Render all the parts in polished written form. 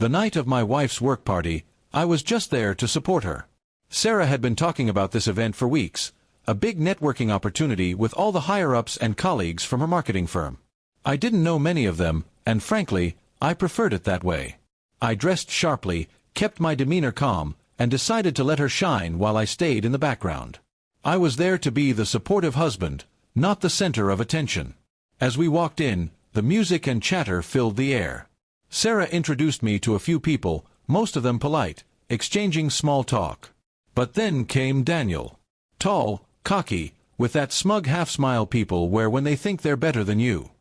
The night of my wife's work party, I was just there to support her. Sarah had been talking about this event for weeks, a big networking opportunity with all the higher-ups and colleagues from her marketing firm. I didn't know many of them, and frankly, I preferred it that way. I dressed sharply, kept my demeanor calm, and decided to let her shine while I stayed in the background. I was there to be the supportive husband, not the center of attention. As we walked in, the music and chatter filled the air. Sarah introduced me to a few people, most of them polite, exchanging small talk. But then came Daniel. Tall, cocky, with that smug half-smile people wear when they think they're better than you.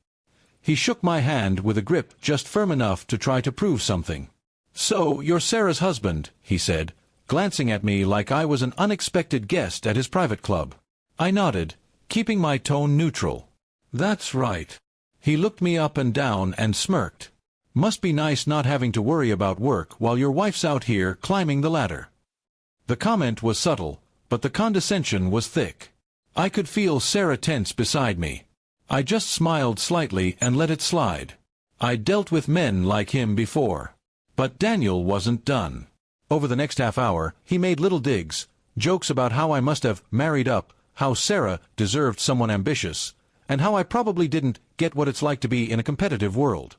He shook my hand with a grip just firm enough to try to prove something. "So, you're Sarah's husband," he said, glancing at me like I was an unexpected guest at his private club. I nodded, keeping my tone neutral. "That's right." He looked me up and down and smirked. "Must be nice not having to worry about work while your wife's out here climbing the ladder." The comment was subtle, but the condescension was thick. I could feel Sarah tense beside me. I just smiled slightly and let it slide. I'd dealt with men like him before. But Daniel wasn't done. Over the next half hour, he made little digs, jokes about how I must have married up, how Sarah deserved someone ambitious, and how I probably didn't get what it's like to be in a competitive world.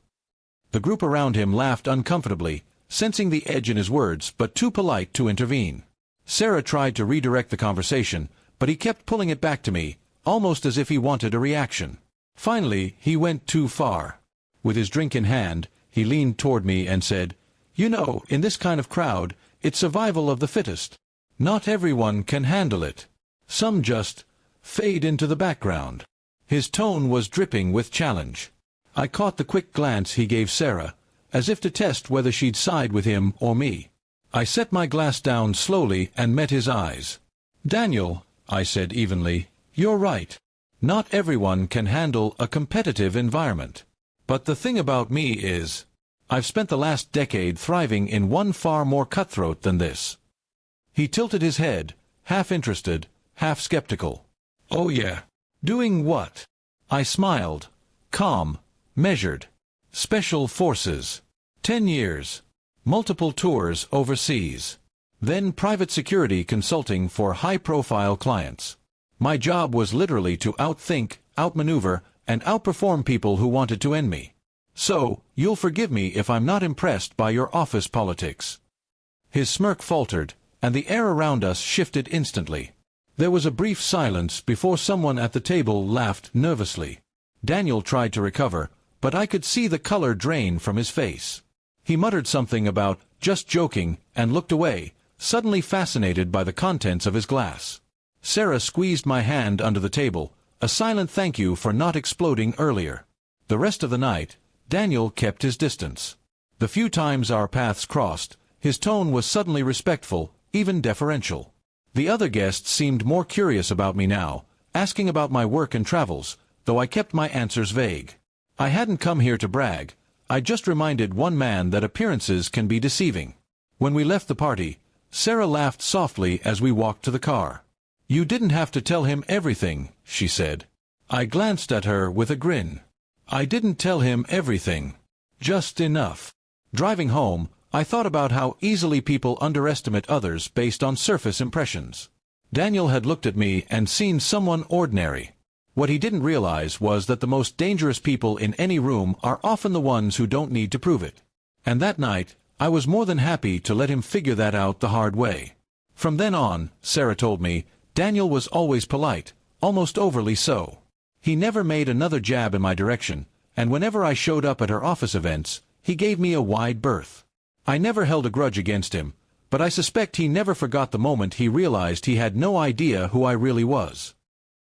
The group around him laughed uncomfortably, sensing the edge in his words but too polite to intervene. Sarah tried to redirect the conversation, but he kept pulling it back to me, almost as if he wanted a reaction. Finally, he went too far. With his drink in hand, he leaned toward me and said, "You know, in this kind of crowd, it's survival of the fittest. Not everyone can handle it. Some just fade into the background." His tone was dripping with challenge. I caught the quick glance he gave Sarah, as if to test whether she'd side with him or me. I set my glass down slowly and met his eyes. "Daniel," I said evenly, "you're right. Not everyone can handle a competitive environment. But the thing about me is, I've spent the last decade thriving in one far more cutthroat than this." He tilted his head, half interested, half skeptical. "Oh yeah? Doing what?" I smiled, calm, measured. "Special Forces. 10 years. Multiple tours overseas. Then private security consulting for high-profile clients. My job was literally to outthink, outmaneuver, and outperform people who wanted to end me. So, you'll forgive me if I'm not impressed by your office politics." His smirk faltered, and the air around us shifted instantly. There was a brief silence before someone at the table laughed nervously. Daniel tried to recover, but I could see the color drain from his face. He muttered something about "just joking" and looked away, suddenly fascinated by the contents of his glass. Sarah squeezed my hand under the table, a silent thank you for not exploding earlier. The rest of the night, Daniel kept his distance. The few times our paths crossed, his tone was suddenly respectful, even deferential. The other guests seemed more curious about me now, asking about my work and travels, though I kept my answers vague. I hadn't come here to brag. I just reminded one man that appearances can be deceiving. When we left the party, Sarah laughed softly as we walked to the car. "You didn't have to tell him everything," she said. I glanced at her with a grin. I didn't tell him everything. Just enough. Driving home, I thought about how easily people underestimate others based on surface impressions. Daniel had looked at me and seen someone ordinary. What he didn't realize was that the most dangerous people in any room are often the ones who don't need to prove it. And that night, I was more than happy to let him figure that out the hard way. From then on, Sarah told me, Daniel was always polite, almost overly so. He never made another jab in my direction, and whenever I showed up at her office events, he gave me a wide berth. I never held a grudge against him, but I suspect he never forgot the moment he realized he had no idea who I really was.